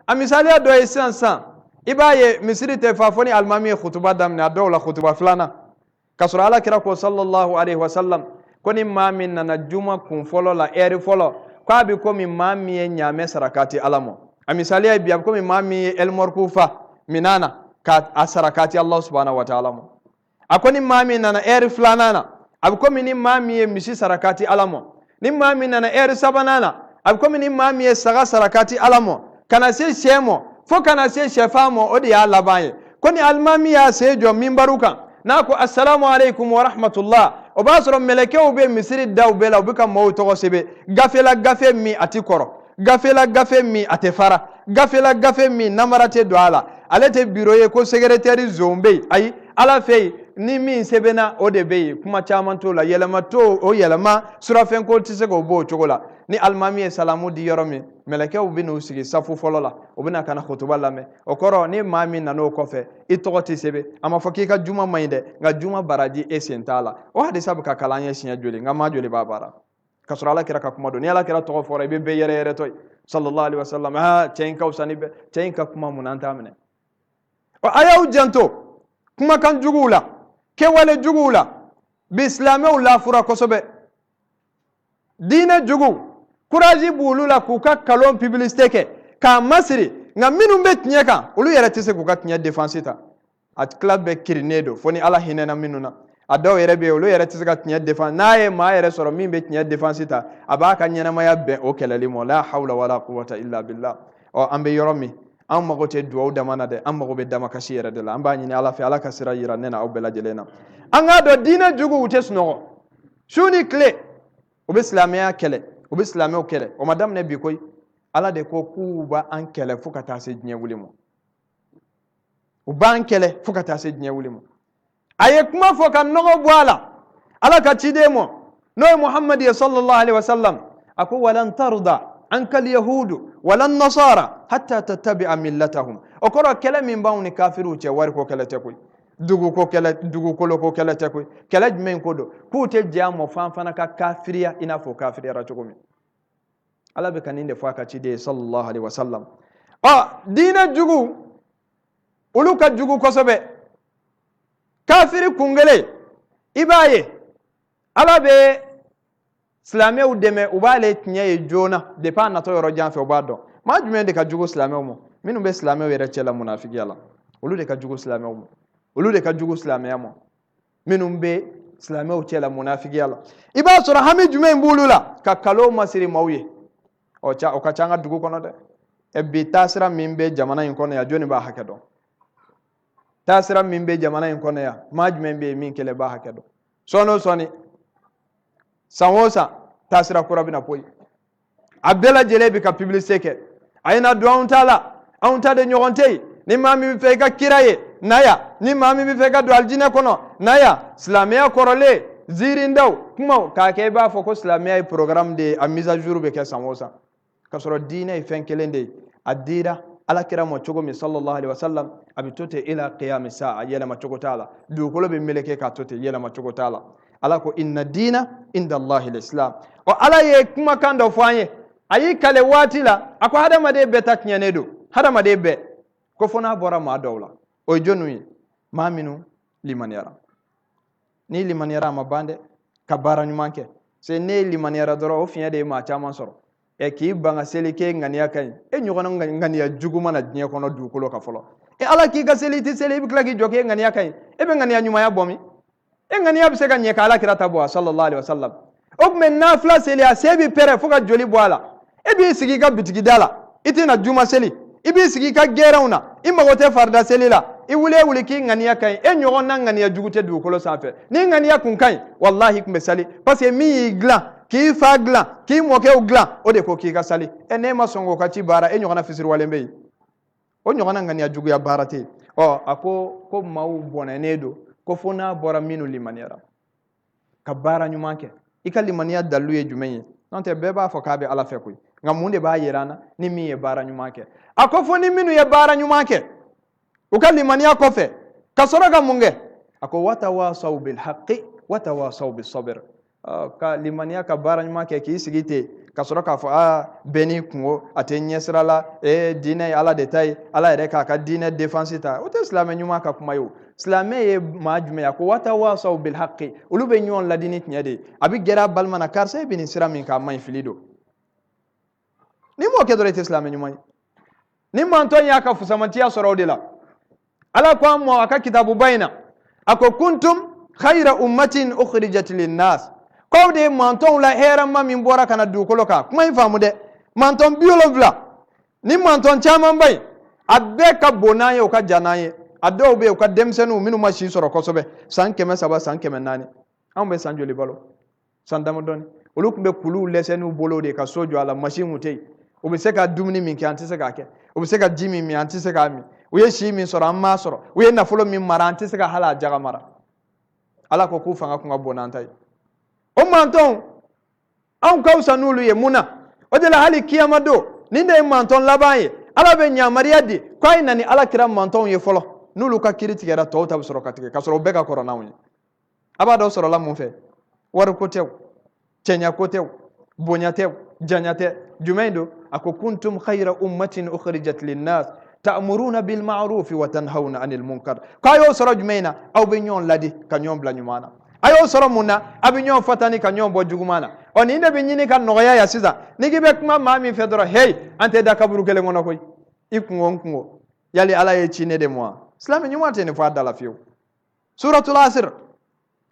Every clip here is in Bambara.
amisaliya do ye sisan iba ye misiri te fa foni almami khutuba damne adaw la khutuba flana kasura ala kira ko sallallahu alaihi wasallam koni mamin nana juma kun folo la eri folo ko abi ko mi mami ye nyame sarakati alamo amisaliya bi abi ko mi mami ye elmorku fa minana ka asarakati Allah subhanahu wa ta'ala mo akoni mami nana eri flanana abi ko mi mami ye misi sarakati alamo ni mami nana eri sabanana abi ko mi mami ye saga sarakati alamo kana se shemo fo kana se shefamo odi ya labaye koni almami ya sejo mimbaruka nako assalamu alaikum wa rahmatullah o basoro meleke be misiri daw bela obika mo to sebe gafela gafe mi atikoro gafela gafe mi atefara gafela gafe mi namarate douala alete bureau ye ko secrétaire zombe ay ala fey ni min sebena o de be kuma chaman to la yelama to o yelama surafen ko tise go bo chogola ni almami salamu di yoromi meleke ubinu sigi safu folola ubina kana khutuba lame okoro ni mami nano kofe itogoti sebe ama fakika juma mainde nga juma baraji esentala o hadisa buka kalanya shinya joli nga ma joli babara kasura ala kira ka kuma do ni ala kira to fora be yere yere toy sallallahu alaihi wasallam ha chainka usani be chainka kuma munanta amne o ayaw janto kuma kan jugula ke wale jugula bi islame la fura kosobe dina jugu kuraji bulula kuka kalon publicité ke ka masri nga minum be tinyaka ulu yere tese kuka tinya défense ta at club be kirnedo foni ala hinena minuna adaw yere be ulu yere tese ka tinya défense naye ma yere soro min be tinya défense ta abaka nyana maya be o kelali mo la hawla wala quwwata illa billah o ambe yoromi an mago te duwaw damana de an mago be dama kasi yere de la an ba nyini ala fi ala kasira yira nena o bela jelena an ga do dina jugu wute sunogo shuni clé o be islamiya kele o be islamiya kele o madam ne bi koy ala de ko kuba an kele fukata se dnya wulimo o ban kele fukata se dnya wulimo aye kuma fo kan nogo bwala ala ka chidemo no muhammad sallallahu alaihi wasallam ako walan tarda anka alyahudu wala nasara hatta tattabi'a millatahum okoro kele min bawni kafiru che war ko kele te koy dugu ko kele te koy kele men ko do ku te jamo fanfana ka kafiriya ina fo kafiriya ra chokomi ala be kaninde fo ka ci de sallallahu alaihi wasallam dina jugu uluka jugu kosobe kafiri kungele ibaye ala be Islamé ou deme ou ba le tinye jona de pa na to yoro janfe obado ma jume de ka jugo islamé mo minu be islamé were chela munafiki yala ulu de ka jugo islamé mo ulu de ka jugo islamé mo minu be islamé o chela munafiki yala iba sura hami jume mbulula ka kalo masiri mawye o ka changa dugu kono de e bi tasira mimbe jamana yin kono ya joni ba hakedo tasira mimbe jamana yin kono ya ma jume be min kele ba hakedo sono soni sanwosa tasira kurabina poi abdela jelebi ka publicité ke ayna do onta de nyoronte ni mami bi fe ka kiraye naya ni mami bi fe ka do aljina kono naya islamia korole zirindaw kuma ka ke ba fo ko islamia programme de a mise à jour be ke sanwosa ka soro dina e fen kelende adira ala kira mo chogo mi sallallahu alaihi wasallam abitote ila qiyam saa yela ma chogo tala du ko be meleke ka tote yela ma chogo tala ala ko inna dina inda Allahi l'islam o ala ye kuma kando fanye ayi kale watila ako hada made beta knyanedo hada made be ko fona bora ma dawla o jonu maminu liman yara ni liman yara ma bande kabara nyumanke se ne liman yara doro o finya de ma chama soro e ki banga selike ngania kan e nyugona ngania juguma na dnya kono du ko ka folo e ala ki ga seliti selebi klagi joke ngania kan e be ngania nyuma ya bomi engani yabse ka nyeka ala kirata bo sallallahu alaihi wasallam okme nafla seli asebi pere fuka joli boala ebi sigi ka bitigi dala itina juma seli ibi sigi ka gerauna imma gote farda seli la iwule ki ngani yakai enyogo na ngani ya jugute du kolo safe ni ngani yakun kai wallahi kumbe sali parce que mi glan ki fa glan ki moke o glan o de ko ki ka sali ene ma songo ka ci bara enyogo na fisir walembe o nyogo na ngani ya jugu ya barate o ako ko mawu bonanedo ko fona bora minu limaniyara ka bara nyumanke ika limaniya daluye jumenye nante beba fo kabe ala fe koy ngam munde ba yerana ni mi ye bara nyumanke ako foni minu ye bara nyumanke uka limaniya kofe kasoroga munge ako watawasaw bil haqqi watawasaw bis sabr ka limaniya ka bara nyumanke ki sigite ka sɔrɔ k'a fɔ bɛɛ n'i kungo a tɛ ɲɛsira la diinɛ ye ala de ta ye ala yɛrɛ k'a ka diinɛ défense ta o tɛ silamɛ ɲuman ka kuma ye o silamɛ ye maa jumɛn ye a ko watawasaw bil haqqi olu bɛ ɲɔgɔn ladi ni tiɲɛ de ye a bɛ gɛrɛ a balima na karisa e bɛ nin sira min kan a maɲi fili don ni m'o kɛ dɔrɔn i tɛ silamɛ ɲuman ye ni mantɔn y'a ka fusamantiya sɔrɔ o de la ala ko an ma a ka kitabuba in na a ko kuntum khayra ummatin ukhrijat linnas k'aw de ye mantɔnw la hɛrɛma min bɔra ka na dugukolo kan kuma in faamu dɛ mantɔn 70 ni mantɔn caman ba yen a bɛɛ ka bon n'an ye o ka jan n'an ye a dɔw bɛ yen u ka denmisɛnninw minnu ma si sɔrɔ kosɛbɛ san 300 san 400 anw bɛ san joli balo san damadɔni olu tun bɛ kuluw lɛsɛ n'u bolo de ka so jɔ a la machine tun tɛ yen u bɛ se ka dumuni min kɛ an tɛ se k'a kɛ u bɛ se ka ji min min an tɛ se k'a min u ye si min sɔrɔ an m'a sɔrɔ u ye nafolo min mara an tɛ se ka hali a jaga mara ala ko k'u fanga kun ka bon n'an ta ye o mantɔnw anw ka fisa n'olu ye mun na o de la hali kiyama don nin de ye mantɔn laban ye ala bɛ ɲamariya di k'a ye na ni ala kira mantɔnw ye fɔlɔ n'olu ka kiri tigɛra tɔw ta bɛ sɔrɔ ka tigɛ ka sɔrɔ u bɛɛ ka kɔrɔ n'anw ye a b'a dɔn sɔrɔla mun fɛ wari ko tɛ cɛɲa ko tɛ bonya tɛ janya tɛ jumɛn don a ko kuntum khayra ummatin ukhrijat linnas ta'muruna bil ma'ruf wa tanhauna 'anil munkar k'a y'o sɔrɔ jumɛn na aw bɛ ɲɔgɔn ladi ka ɲɔgɔn bila ɲuman na a y'o sɔrɔ mun na a bɛ ɲɔgɔn fatani ka ɲɔgɔn bɔ juguman na ɔ nin de bɛ ɲini ka nɔgɔya yan sisan ni k'i bɛ kuma maa min fɛ dɔrɔn hey an tɛ da kaburu kelen kɔnɔ koyi i kungo n kungo yali ala ye ci ne de ma silamɛ ɲuman tɛ nin fɔ a da la fiyewu suratul asr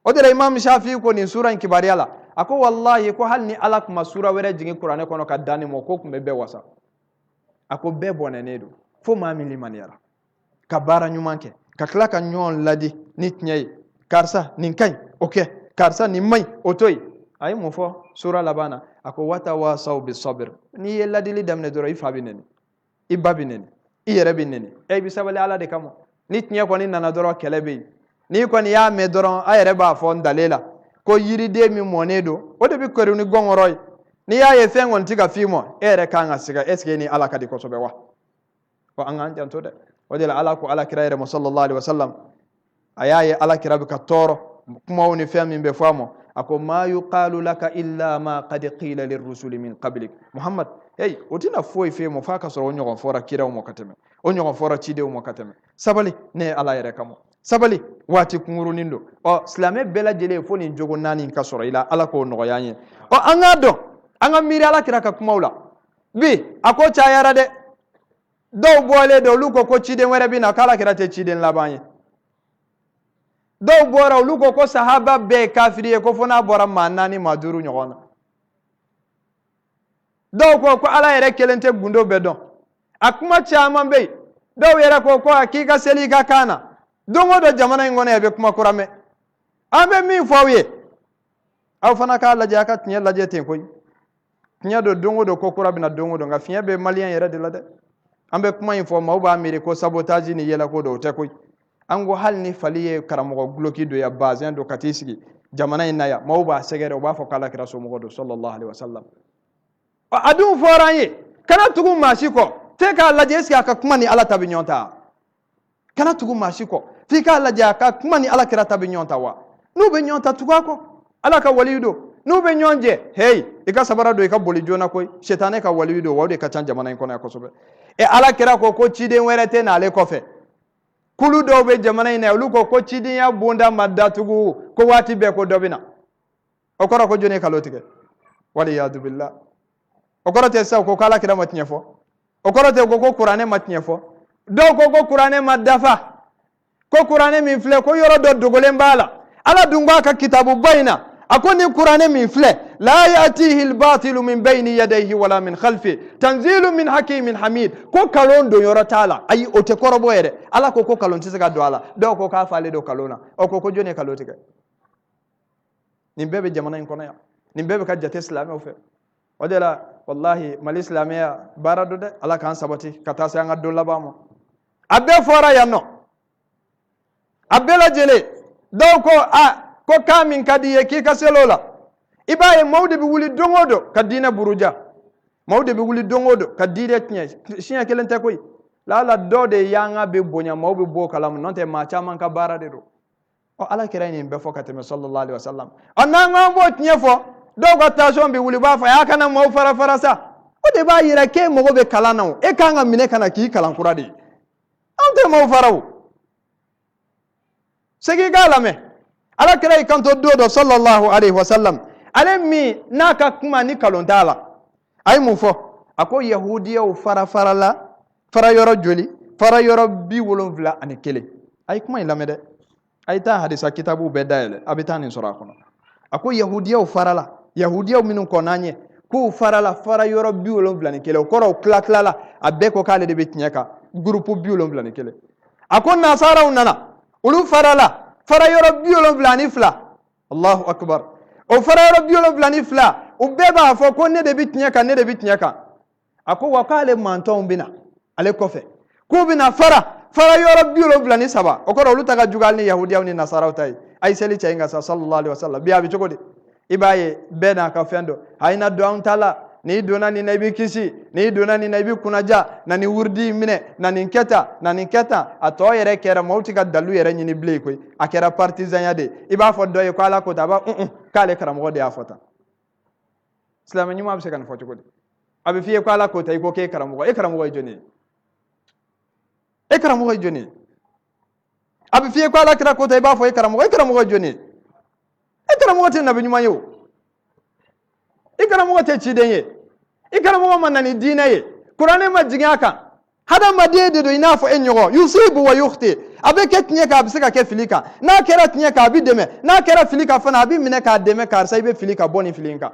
o de la imam shafi ko nin sura in kibariya la a ko wallahi ko hali ni ala tun ma sura wɛrɛ jigin kuranɛ kɔnɔ ka da nin ma ko tun bɛ bɛɛ wasa a ko bɛɛ bɔnɛnen don fo maa min limaniyara ka baara ɲuman kɛ ka tila ka ɲɔgɔn ladi ni tiɲɛ ye karisa nin ka ɲi o kɛ karisa nin man ɲi o to yen a ye mun fɔ sura laban na a ko watawasaw bisabir n'i ye ladili daminɛ dɔrɔn i fa bɛ nɛni i ba bɛ nɛni i yɛrɛ bɛ nɛni i bɛ sabali ala de kama ni tiɲɛ kɔni nana dɔrɔn kɛlɛ bɛ yen n'i kɔni y'a mɛn dɔrɔn a yɛrɛ b'a fɔ n dalen la ko yiriden min mɔnen don o de bɛ kɔri ni gɔngɔrɔ ye n'i y'a ye fɛn kɔni tɛ ka f'i ma e yɛrɛ kan ka siga est-ce que ni ala ka di kosɛbɛ wa an k'an janto dɛ o de la ala ko ala kira yɛrɛ ma sallallahu alaihi wasallam a y'a ye ala kira bɛ ka tɔɔrɔ kumaw ni fɛn min bɛ fɔ a ma a ko ma yuqalu laka illa ma qad qila lirrusuli min qablik muhammad hey o tɛna foyi f'e ma f'a ka sɔrɔ o ɲɔgɔn fɔra kiraw ma ka tɛmɛ o ɲɔgɔn fɔra cidenw ma ka tɛmɛ sabali ne ye ala yɛrɛ kama sabali waati kunkurunin don silamɛ bɛɛ lajɛlen fo nin jogo naani ka sɔrɔ i la ala k'o nɔgɔya an ye an k'a dɔn an ka miiri ala kira ka kumaw la bi a ko cayara dɛ dɔw bɔlen don olu ko ciden wɛrɛ bɛ na k'ala kira tɛ ciden laban ye dɔw bɔra olu ko sahaba bɛɛ ye kafiri ye ko fo n'a bɔra maa 4 maa 5 ɲɔgɔn na dɔw ko ala yɛrɛ kelen tɛ gundo bɛɛ dɔn a kuma caman bɛ yen dɔw yɛrɛ ko k'i ka seli i ka kan na don o don jamana in kɔnɔ yan bɛ kuma kura mɛn an bɛ min fɔ aw ye aw fana k'a lajɛ a ka tiɲɛ lajɛ ten koyi tiɲɛ don o don ko kura bɛna don o don nka fiɲɛ bɛ maliyɛn yɛrɛ de la dɛ an bɛ kuma in fɔ maaw b'a miiri ko sabotage ni yɛlɛko don o tɛ koyi an ko hali ni fali ye karamɔgɔ guloki don ya bazɛn don ka t'i sigi jamana in na yan maaw b'a sɛgɛrɛ u b'a fɔ k'ala kira somɔgɔ don sallallahu alaihi wasallam a dun fɔra an ye kana tugu maa si kɔ f'e k'a lajɛ est-ce que a ka kuma ni ala ta bɛ ɲɔgɔn ta kana tugu maa si kɔ f'i k'a lajɛ a ka kuma ni ala kira ta bɛ ɲɔgɔn ta wa n'u bɛ ɲɔgɔn ta tugu a kɔ ala ka waliyu don n'u bɛ ɲɔgɔn jɛ hey i ka sabara don i ka boli joona koyi shetane ka waliyu don wa o de ka ca jamana in kɔnɔ yan kosɛbɛ ala kira ko ciden wɛrɛ tɛ n'ale kɔfɛ kulu dɔw bɛ jamana in na olu ko cidenya bonda ma datugu ko waati bɛɛ ko dɔ bɛ na o kɔrɔ ko jɔn ye kalo tigɛ waliyadu billah o kɔrɔ tɛ sisan ko k'ala kira ma tiɲɛ fɔ o kɔrɔ tɛ ko kuranɛ ma tiɲɛ fɔ dɔw ko kuranɛ ma dafa ko kuranɛ min filɛ ko yɔrɔ dɔ dogolen b'a la ala dun b'a ka kitabuba in na a ko nin kuranɛ min filɛ la yatihi albatilu min bayni yadayhi wala min khalfi tanzilu min hakimin hamid ko kalon don yɔrɔ t'a la ayi o tɛ kɔrɔbɔ yɛrɛ ala ko kalon tɛ se ka don a la dɔw ko k'a falen don kalon na o ko jɔn ye kalon tigɛ nin bɛɛ bɛ jamana in kɔnɔ yan nin bɛɛ bɛ ka jate silamɛw fɛ o de la wallahi mali silamɛya baara don dɛ ala k'an sabati ka taa se an ka don laban ma a bɛɛ fɔra yan nɔ a bɛɛ lajɛlen dɔw ko k'a min ka di ye k'i ka seli o la i b'a ye maaw de bɛ wuli don o don ka diinɛ buruja maaw de bɛ wuli don o don ka diinɛ tiɲɛ siɲɛ kelen tɛ koyi lala dɔ de yanga bɛ bonya maaw bɛ bɔ o kalama n'o tɛ maa caman ka baara de don ala kira nin bɛɛ fɔ ka tɛmɛ sallallahu alaihi wasallam n'an k'an b'o tiɲɛ fɔ dɔw ka tension bɛ wuli u b'a fɔ a kana maaw fara fara sa o de b'a yira k'e mago bɛ kalan na o e kan ka minɛ ka na k'i kalan kura de ye anw tɛ maaw fara o segin k'a lamɛn alakira y'i kanto don dɔ sallallahu alaihi wasallam ale min n'a ka kuma ni kalon t'a la a ye mun fɔ a ko yahudiyaw fara yɔrɔ joli fara yɔrɔ 71 a ye kuma in lamɛn dɛ a ye taa hadisa kitabu bɛɛ dayɛlɛ a bɛ taa nin sɔrɔ a kɔnɔ a ko yahudiyaw farala yahudiyaw minnu kɔnna ɲɛ k'u farala fara yɔrɔ 71 o kɔrɔ u tila a bɛɛ ko k'ale de bɛ tiɲɛ kan groupe 71 a ko nasaraw nana olu farala fara yɔrɔ 72 Allahu akbar o fara yɔrɔ 72 u bɛɛ b'a fɔ ko ne de bɛ tiɲɛ kan ne de bɛ tiɲɛ kan a ko wa k'ale mantɔnw bɛna ale kɔfɛ k'u bɛna fara yɔrɔ 73 o kɔrɔ olu ta ka jugu hali ni yahudiyaw ni nasaraw ta ye a ye seli cɛ in kan sa sallallahu alaihi wasallam bi a bɛ cogo di i b'a ye bɛɛ n'a ka fɛn dɔ a ye na don anw ta la n'i donna nin na i bɛ kisi n'i donna nin na i bɛ kunnaja na nin wurudi minɛ na nin kɛ tan a tɔ yɛrɛ kɛra maaw tɛ ka dalu yɛrɛ ɲini bilen koyi a kɛra partisanya de i b'a fɔ dɔ ye ko ala ko ta a b'a k'ale karamɔgɔ de y'a fɔ tan silamɛ ɲuman bɛ se ka nin fɔ cogo di a bɛ f'i ye ko ala ko ta i ko k'e karamɔgɔ ye jɔnni ye e karamɔgɔ ye jɔnni ye a bɛ f'i ye ko ala kira ko ta i b'a fɔ e karamɔgɔ ye jɔnni ye e karamɔgɔ tɛ nabi ɲuman ye o i karamɔgɔ tɛ ciden ye i karamɔgɔ ma na ni diinɛ ye kuranɛ ma jigin a kan hadamaden de don i n'a fɔ e ɲɔgɔn yusibu wa yukhti a bɛ kɛ tiɲɛ kan a bɛ se ka kɛ fili kan n'a kɛra tiɲɛ kan a bɛ dɛmɛ n'a kɛra fili kan fana a bɛ minɛ k'a dɛmɛ karisa i bɛ fili ka bɔ nin fili in kan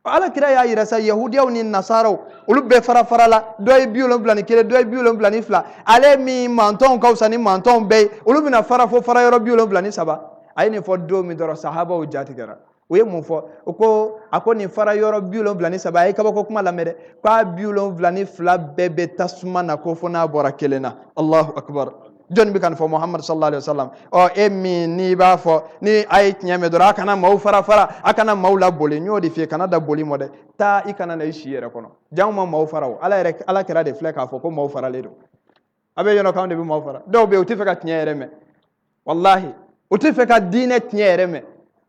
ala kira y'a yira sa yahudiyaw ni nasaraw olu bɛɛ fara la dɔ ye 71 dɔ ye 72 ale min mantɔnw ka fisa ni mantɔnw bɛɛ ye olu bɛna fara fo fara yɔrɔ 73 a ye nin fɔ don min dɔrɔn sahabaw jatigɛra u ye mun fɔ a ko nin fara yɔrɔ 73 a ye kabako kuma lamɛn dɛ k'a 72 bɛɛ bɛ tasuma na ko fo n'a bɔra kelen na Allahu akbar jɔnni bɛ ka nin fɔ Muhammad sallallahu alaihi wasallam e min n'i b'a fɔ ni a ye tiɲɛ mɛn dɔrɔn a kana maaw fara a kana maaw laboli n y'o de f'i ye kana da boli mɔ dɛ taa i kana na i si yɛrɛ kɔnɔ janw ma maaw fara o ala kɛra de filɛ k'a fɔ ko maaw faralen don a bɛ yɔrɔ k'anw de bɛ maaw fara dɔw bɛ yen u tɛ fɛ ka tiɲɛ yɛrɛ mɛn wallahi u tɛ fɛ ka diinɛ tiɲɛ yɛrɛ mɛn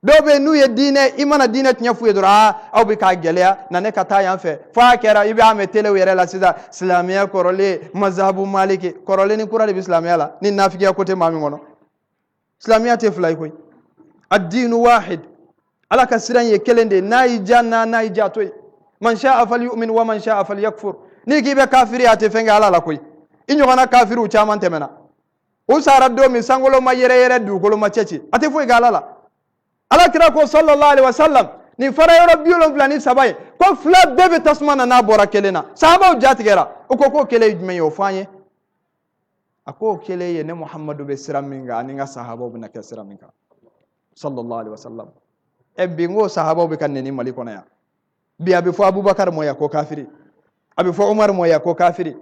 dɔw bɛ yen n'u ye diinɛ i mana diinɛ tiɲɛ f'u ye dɔrɔn aw bɛ k'a gɛlɛya na ne ka taa yan fɛ fo a kɛra i b'a mɛn telew yɛrɛ la sisan silamɛya kɔrɔlen mazhabu maliki kɔrɔlen ni kura de bɛ silamɛya la ni nafigiya ko tɛ maa min kɔnɔ silamɛya tɛ fila ye koyi ad-diinu wahid ala ka siran ye kelen de n'a y'i ja n'a y'i ja to yen man sha'a falyu'min wa man sha'a falyakfur n'i k'i bɛ kafiri a tɛ fɛn kɛ ala la koyi i ɲɔgɔnna kafiriw caman tɛmɛna u sara don min sankolo ma yɛrɛ dugukolo ma cɛci a tɛ foyi kɛ ala la ala kira ko sallallahu alaihi wasallam nin fara yɔrɔ 73 ye ko fila bɛɛ bɛ tasuma na n'a bɔra kelen na sahabaw jatigɛra u ko k'o kelen ye jumɛn ye o fɔ an ye a ko kelen ye ne Muhammadu bɛ sira min kan ani n ka sahabaw bɛna kɛ sira min kan sallallahu alaihi wasallam bi n ko sahabaw bɛ ka nɛni Mali kɔnɔ yan bi a bɛ fɔ Abubakar mɔ yan ko kafiri a bɛ fɔ Umar mɔ yan ko kafiri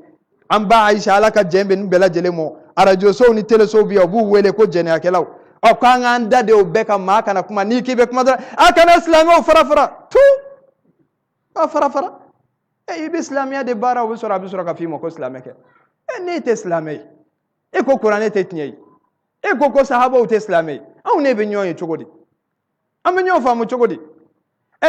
an ba Aisha ala ka jɛn bɛ nin bɛɛ lajɛlen mɔ arajo sow ni telesow bɛ yan u b'u wele ko jɛnɛyakɛlaw k'an k'an da de o bɛɛ ka maa kana kuma n'i k'i bɛ kuma dɔrɔn a kana silamɛw fara tu a fara i bɛ silamɛya de baara o bɛ sɔrɔ ka f'i ma ko silamɛ kɛ n'e tɛ silamɛ ye e ko kuranɛ tɛ tiɲɛ ye e ko sahabaw tɛ silamɛ ye anw ne bɛ ɲɔgɔn ye cogo di an bɛ ɲɔgɔn faamu cogo di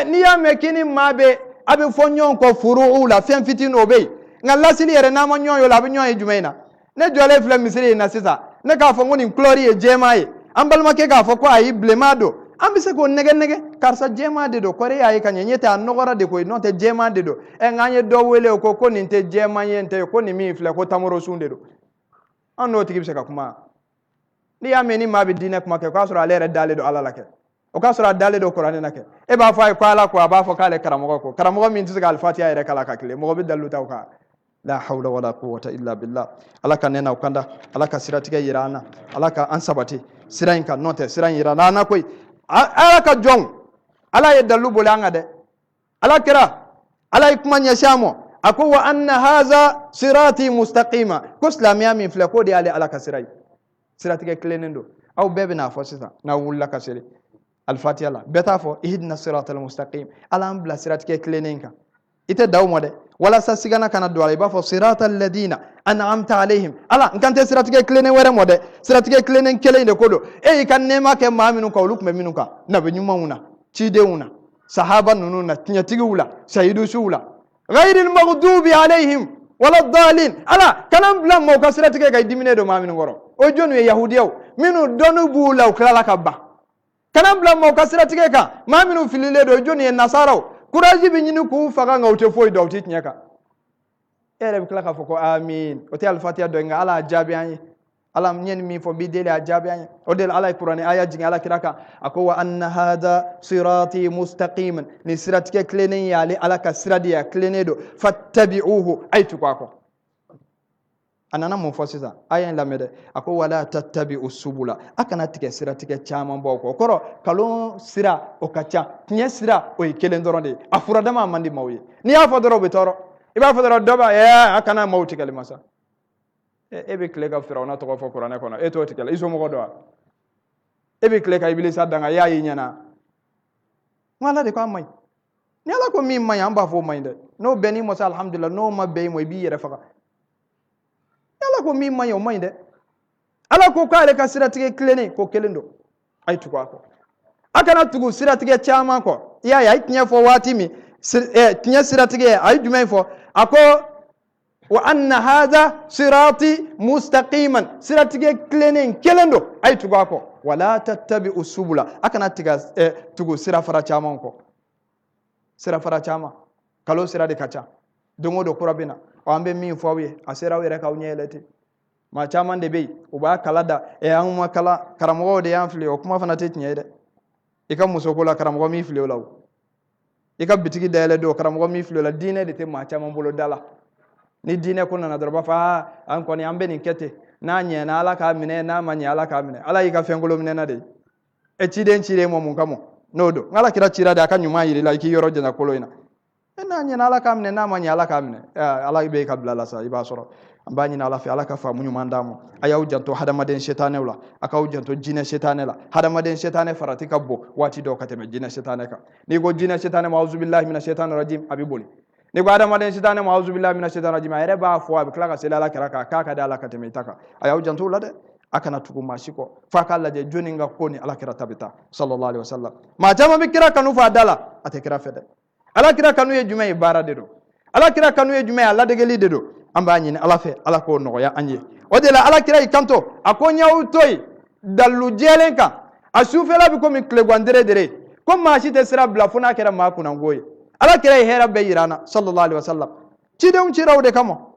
n'i y'a mɛn k'i ni maa bɛ a bɛ fɔ ɲɔgɔn kɔ furuw la fɛn fitinin o bɛ yen nka lasili yɛrɛ n'a ma ɲɔgɔn ye o la a bɛ ɲɔgɔn ye jumɛn in na ne jɔlen filɛ misiri in na sisan ne k'a fɔ ko nin kulɔri ye jɛman ye an balimakɛ k'a fɔ ko ayi bilenman don an bɛ se k'o nɛgɛ karisa jɛman de don kɔrɔ y'a ye ka ɲɛ ɲɛ tɛ a nɔgɔra de koyi n'o tɛ jɛman de don nka an ye dɔ wele o ko nin tɛ jɛman ye tɛ ko nin min filɛ ko tamorosun de don an n'o tigi bɛ se ka kuma n'i y'a mɛn ni maa bɛ diinɛ kuma kɛ k'a sɔrɔ ale yɛrɛ dalen don ala la kɛ o k'a sɔrɔ a dalen don kuranɛ na kɛ e b'a fɔ a ye ko ala ko a b'a fɔ k'ale karamɔgɔ ko karamɔgɔ min tɛ se ka alifatiya yɛrɛ kala ka tile mɔgɔ bɛ dalu ta o kan la hawla wala quwwata illa billah ala ka nɛnɛ o kanda ala ka siratigɛ yira an na ala ka an sabati sira in kan n'o tɛ sira in yira n'an na koyi ala ka jɔnw ala ye dalu boli an kan dɛ ala kɛra ala ye kuma ɲɛsin an ma a ko wa anna haza sirati mustaqima ko silamɛya min filɛ k'o de y'ale ala ka sira ye siratigɛ tilennen don aw bɛɛ bɛn'a fɔ sisan n'aw wulila ka seli alifatiya la bɛɛ t'a fɔ ihdina siratal mustaqim ala an bila siratigɛ tilennen kan i tɛ da o ma dɛ walasa sigana kana don a la i b'a fɔ siratal ladina an'amta alaihim ala n kan tɛ siratigɛ tilennen wɛrɛ mɔ dɛ siratigɛ tilennen kelen de ko don e y'i ka nɛɛma kɛ maa minnu kan olu tun bɛ minnu kan nabi ɲumanw na cidenw na sahaba nunu na tinyatigi wula shahidu su wula ghayril maghdubi alaihim wala dhalin ala kanam bla mo kasrati ke dimine do mamin ngoro o jonu yahudiyaw minu donu bula kala kabba kanam bla mo kasrati ke ka maminu filile do jonu nasaraw kuraji bi nyini ku faga ngawte foy do titnyaka ere bi kala ka foko amin o te al fatiha do nga ala jabi anyi ala nyen mi fo bi dele ajabi anyi o del ala qur'ani aya jinga ala kiraka ako wa anna hadha sirati mustaqiman ni sirati ke klenen yali ala ka siradi ya klenedo fattabi'uhu aitu kwako anana mo fosisa aya lamede ako wala tattabi'u subula akana tike sirati ke chama mboko koro kalon sira o kacha tinya sira o ikelen doronde afura dama mandi mawye ni afa doro betoro iba fa doro doba ya akana mawti kalimasa ebe klega firawna to ko fo qur'ana kono e to tikala iso mo godo ebe klega iblis adanga ya yinyana wala de ko amay ni ala ko mi may amba fo may de no beni mo sa alhamdulillah no ma be mo bi yere faka ala ko mi may o may de ala ko kale ka siratige klene ko kelendo ay tu ko akana tugu siratige chama ko ya tinya fo watimi tinya siratige ay dumay fo ako wa anna hadha sirati mustaqiman sirati klenen kelendo ay tugo ko wala tattabi'u subula akana tiga tugo sira fara chama ko sira fara chama kalo sira de kacha dongo do kurabina o ambe min fawye asira were ka unyelete ma chama de be o ba kalada e an ma kala karamo de yanfli o kuma fana tetnye de ika musokola karamo mi fli o law ika bitigi dele do karamo mi fli o la dine de te ma chama bolo dala ni dine kuna na droba fa an koni ambe ni kete na nye na ala ka mine na manya ala ka mine ala yika fengolo mine na de e chide mo mun kamo nodo ngala kira chira da kan nyuma yiri la ki yoro jena koloina na nye na ala ka mine na manya ala ka mine ala be ka blala sa iba soro ambani na ala fi ala ka fa munyu mandamo aya ujanto hada maden shetane wala aka ujanto jine shetane la hada maden shetane farati kabbo wati do kateme jine shetane ka ni go jine shetane ma'uzu billahi minash shaitanir rajim abiboli ni ko adama den sitane ma auzu billahi minash shaitanir rajim ayre ba fo abi klaka sela la karaka kaka da ala kateme taka ayaw jantu lade akana tugu mashiko fa kala je joni nga koni ala kira tabita sallallahu alaihi wasallam ma jama bi kira kanu fa dala ate kira fede ala kira kanu ye jumay bara de do ala kira kanu ye jumay ala de geli de do amba nyini ala fe ala ko no ya anye o de la ala kira ikanto akonya utoy dalu jelenka asufela bi ko mi klegwandere dere ko ma shi te sira blafuna kira ma kuna ngoye ala kira hera be yirana sallallahu alaihi wasallam cidem cirawde kamo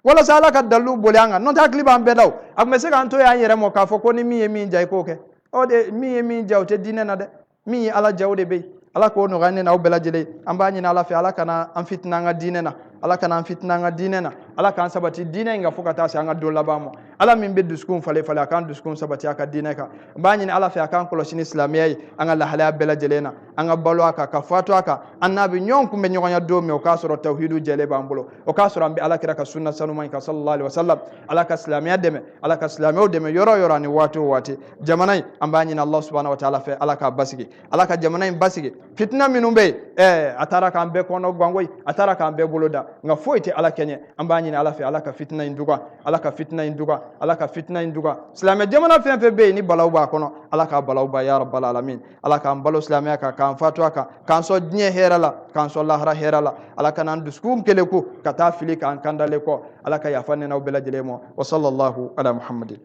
wala sala ka dalu bolanga non ta kliba ambe daw ak mese kan to ya yere mo ka fo ko ni mi yemi jay ko ke o de mi yemi jawte dine na de mi ala jawde be ala ko no ganne na o bela jele ambani na ala fi ala kana am fitna nga dine na ala kana am fitna nga dine na ala kan sabati dine nga fuka ta sa nga do labamo ala min be duskun fale kan duskun sabati aka dine ka ambani na ala fi akan ko shin islamiyai anga la hala bela jele na anga balo aka ka fatu aka annabi nyon kumbe nyonya do mi o ka soro tauhidu jele bambulo o ka soro ambe ala kira ka sunna sanu man ka sallallahu alaihi wasallam ala ka islamiya deme ala ka islamiya deme yoro ni wati jamanai ambani na allah subhanahu wa ta'ala fe ala ka basigi ala ka jamanai basigi fitna minumbe atara kan be kono gwangoy atara kan be boloda nga foite ala kenye ambani ala fe ala ka fitna induga ala ka fitna induga islamia jamana fe be ni balawba kono ala ka balawba ya rabbal alamin ala ka ambalo islamia ka kan fatwa ka kan so dnye herala kan so lahra herala ala ka nan duskum keleku kata fili kan kandale ko ala ka yafanne na bela jelemo wa sallallahu ala muhammadin